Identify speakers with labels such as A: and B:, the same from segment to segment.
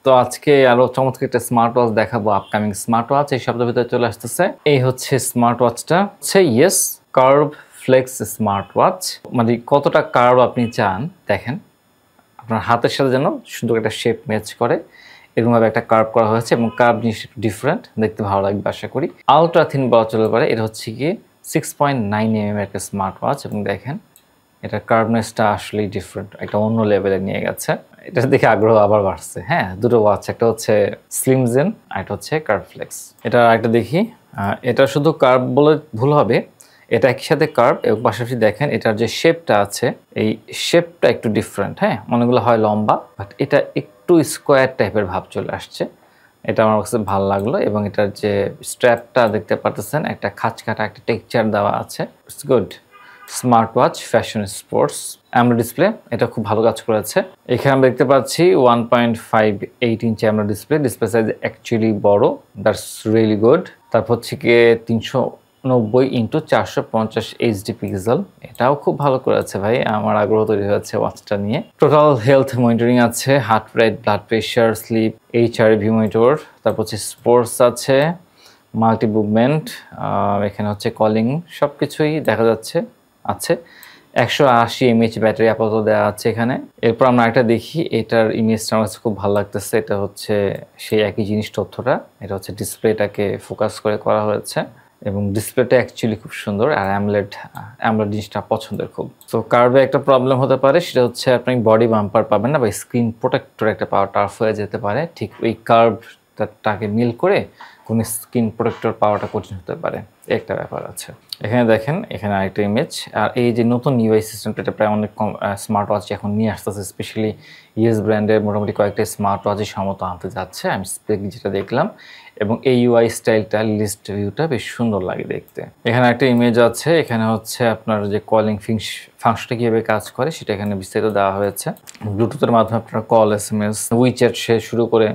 A: তো আজকে আরো চমৎকার একটা স্মার্ট ওয়াচ দেখাবো। আপকামিং স্মার্ট ওয়াচ এই সপ্তাহের ভিতরে চলে আসতেছে। এই হচ্ছে স্মার্ট ওয়াচটা, হচ্ছে yes curve flex smart watch. মানে কতটা কার্ভ আপনি চান দেখেন, আপনার হাতের সাথে যেন সুন্দর একটা শেপ ম্যাচ করে এরকমভাবে একটা কার্ভ করা হয়েছে, এবং কার্ভ জিনিস একটু ডিফারেন্ট, দেখতে ভালো লাগবে আশা করি। আলট্রা থিন বলা চলে পারে। এটা হচ্ছে গিয়ে 6.9 mm একটা স্মার্ট ওয়াচ, এবং দেখেন এটা কার্ভনেসটা আসলেই ডিফারেন্ট, একটা অন্য লেভেলে নিয়ে গেছে। এটা দেখে আগ্রহ আবার বাড়ছে। হ্যাঁ, দুটো ওয়াচ, একটা হচ্ছে স্লিম জেন আর একটা হচ্ছে কার্ভ ফ্লেক্স। এটা একটা দেখি, এটা শুধু কার্ভ বলে ভুল হবে, এটা একই সাথে কার্ভ এবং পাশাপাশি দেখেন এটার যে শেপটা আছে, এই শেপটা একটু ডিফারেন্ট। হ্যাঁ, অনেকগুলো হয় লম্বা, বাট এটা একটু স্কোয়ার টাইপের ভাব চলে আসছে। এটা আমার কাছে ভালো লাগলো, এবং এটার যে স্ট্র্যাপটা দেখতে পাচ্ছেন একটা খাঁচকাটা একটা টেক্সচার দেওয়া আছে। It's good. Smart watch fashion sports AMOLED display, এটা খুব ভালো কাজ করেছে। এখানে আমরা দেখতে পাচ্ছি 1.58 ইঞ্চি অ্যামোলেড ডিসপ্লে সাইজ অ্যাকচুয়ালি বড়, দ্যাটস রিয়েলি গুড। তারপর হচ্ছে গিয়ে 390x450 এইচডি পিক্সেল, এটাও খুব ভালো করেছে ভাই, আমার আগ্রহ তৈরি হয়েছে ওয়াচটা নিয়ে। টোটাল হেলথ মনিটরিং আছে, heart rate, blood pressure, sleep, HRV monitor, তারপর হচ্ছে স্পোর্টস আছে, মাল্টি মুভমেন্ট, এখানে হচ্ছে কলিং, সব কিছুই দেখা যাচ্ছে আছে। 180 mAh ব্যাটারি আপাতত দেওয়া আছে এখানে। এরপর আমরা একটা দেখি, এটার ইমেজটা আমার কাছে খুব ভালো লাগতেছে। এটা হচ্ছে সেই একই জিনিস, তথ্যটা এটা হচ্ছে ডিসপ্লেটাকে ফোকাস করে করা হয়েছে, এবং ডিসপ্লেটা অ্যাকচুয়ালি খুব সুন্দর, আর অ্যামোলেড জিনিসটা পছন্দের খুব। তো কার্ভে একটা প্রবলেম হতে পারে, সেটা হচ্ছে আপনি বডি বাম্পার পাবেন না, বা স্ক্রিন প্রোটেক্টর একটা পাওয়ার টাফ হয়ে যেতে পারে। ঠিক ওই কার্ভটাকে মিল করে কোন স্ক্রিন প্রোটেক্টর পাওয়াটা কঠিন হতে পারে, একটা ব্যাপার আছে। এখানে দেখেন, এখানে আরেকটা ইমেজ। আর এই যে নতুন ইউআই সিস্টেমটা, এটা প্রায় অনেক কম স্মার্ট ওয়াচ এখন নিয়ে আসতেছে, স্পেশালি ইউএস ব্র্যান্ডের মোটামুটি কয়েকটা স্মার্ট ওয়াচের সম্মত আনতে যাচ্ছে, আমি স্পেক যেটা দেখলাম। এবং এই ইউআই স্টাইলটা, লিস্ট ভিউটা বেশ সুন্দর লাগে দেখতে। এখানে একটা ইমেজ আছে, এখানে হচ্ছে আপনার যে কলিং ফাংশনটা কীভাবে কাজ করে সেটা এখানে বিস্তারিত দেওয়া হয়েছে। ব্লুটুথের মাধ্যমে আপনার কল, SMS, উইচ্যাট সে শুরু করে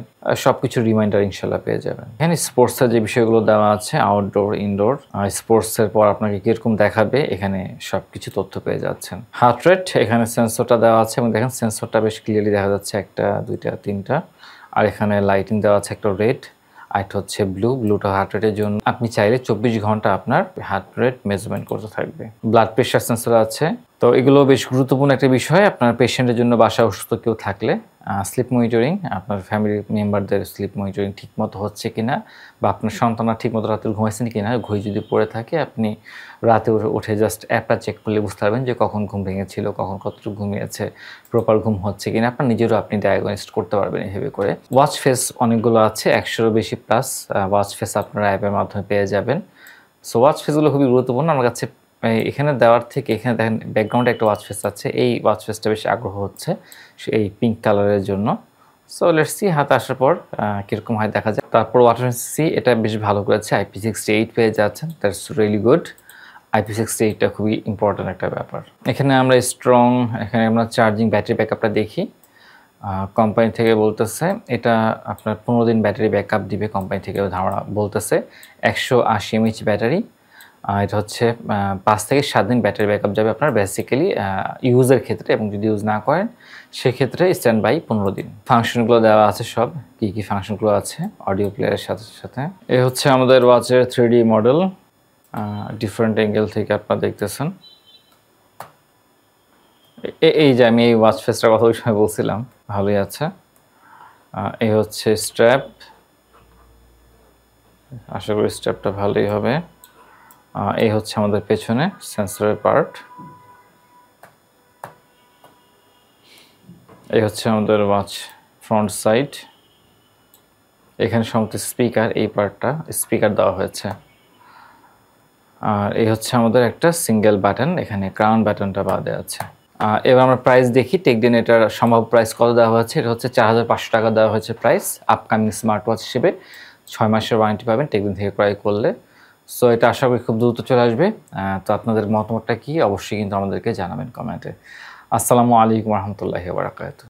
A: সব কিছু রিমাইন্ডার ইনশাল্লাহ পেয়ে যাবেন। এখানে স্পোর্টসের যে বিষয়গুলো দেওয়া আছে, আউটডোর, ইনডোর, স্পোর্টসের পর আপনাকে কীরকম দেখাবে, এখানে সব কিছু তথ্য পেয়ে যাচ্ছেন। হার্ট রেট, এখানে সেন্সরটা দেওয়া আছে, এবং দেখেন সেন্সরটা বেশ ক্লিয়ারলি দেখা যাচ্ছে, একটা, দুইটা, তিনটা। আর এখানে লাইটিং দেওয়া আছে, একটা রেড আর একটা হচ্ছে ব্লুটা হার্ট রেটের জন্য। আপনি চাইলে 24 ঘন্টা আপনার হার্ট রেট মেজারমেন্ট করতে থাকবে। ব্লাড প্রেশার সেন্সর আছে। তো এগুলো বেশ গুরুত্বপূর্ণ একটা বিষয় আপনার পেশেন্টের জন্য। বাসায় অসুস্থ কেউ থাকলে স্লিপ মনিটরিং, আপনার ফ্যামিলি মেম্বারদের স্লিপ মনিটরিং ঠিকমতো হচ্ছে কিনা, বা আপনার সন্তানরা ঠিকমতো রাতে ঘুমাইছেন কিনা। ঘুম যদি পড়ে থাকে, আপনি রাতে উঠে জাস্ট অ্যাপটা চেক করলে বুঝতে পারবেন যে কখন ঘুম ভেঙেছিল, কখন কতটুকু ঘুমিয়েছে, প্রপার ঘুম হচ্ছে কিনা। আপনার নিজেরও আপনি ডায়াগনোস্ট করতে পারবেন এভাবে করে। ওয়াচ ফেস অনেকগুলো আছে, 100-এরও বেশি প্লাস ওয়াচ ফেস আপনারা অ্যাপের মাধ্যমে পেয়ে যাবেন। সো ওয়াচ ফেসগুলো খুবই গুরুত্বপূর্ণ আমার কাছে। এখানে দেওয়ার থেকে এখানে দেখেন ব্যাকগ্রাউন্ডে একটা ওয়াচ ফেস আছে, এই ওয়াচ ফেসটা বেশি আগ্রহ হচ্ছে এই পিঙ্ক কালারের জন্য। সো লেটস সি হাতে আসার পর কীরকম হয় দেখা যায়। তারপর ওয়াটার, এটা বেশ ভালো করেছে, IP68 পেয়ে যাচ্ছেন, দ্যাটস রিয়েলি গুড। IP68টা খুবই ইম্পর্ট্যান্ট একটা ব্যাপার। এখানে আমরা স্ট্রং, এখানে আমরা চার্জিং ব্যাটারি ব্যাকআপটা দেখি। কোম্পানি থেকে বলতেছে এটা আপনার 15 দিন ব্যাটারি ব্যাকআপ দিবে, কোম্পানি থেকে ধারণা বলতেছে। 180 mAh ব্যাটারি, এটা হচ্ছে 5 থেকে 7 দিন ব্যাটারি ব্যাকআপ যাবে আপনার বেসিক্যালি ইউজের ক্ষেত্রে, এবং যদি ইউজ না করেন সেক্ষেত্রে স্ট্যান্ড বাই 15 দিন। ফাংশনগুলো দেওয়া আছে সব, কী কী ফাংশনগুলো আছে অডিও প্লেয়ারের সাথে সাথে। এ হচ্ছে আমাদের ওয়াচের 3D মডেল, ডিফারেন্ট অ্যাঙ্গেল থেকে আপনারা দেখতেছেন। এই যে আমি এই ওয়াচ ফেসটার কথা ওই সময় বলছিলাম, ভালোই আছে। এই হচ্ছে স্ট্র্যাপ, আশা করি স্ট্র্যাপটা ভালোই হবে। এই হচ্ছে আমাদের পেছনে সেন্সরের পার্ট। এই হচ্ছে আমাদের ওয়াচ ফ্রন্ট সাইড। এখানে সমস্ত স্পিকার, এই পার্টটা স্পিকার দেওয়া হয়েছে। আর এই হচ্ছে আমাদের একটা সিঙ্গেল বাটন, এখানে ক্রাউন বাটনটা বাদে আছে। এবার আমরা প্রাইস দেখি। টেকদিন এটার সম্ভব প্রাইস কত দেওয়া হয়েছে, এটা হচ্ছে 4500 টাকা দেওয়া হয়েছে প্রাইস। আপকামিং স্মার্ট ওয়াচ হিসেবে 6 মাসের ওয়ারেন্টি পাবেন টেকদিন থেকে ক্রয় করলে। সো এটা আশা করি খুব দ্রুত চলে আসবে। তো আপনাদের মতামতটা কি অবশ্যই কিন্তু আমাদেরকে জানাবেন কমেন্টে। আসসালামু আলাইকুম রহমতুল্লাহি ওয়া বারাকাতুহু।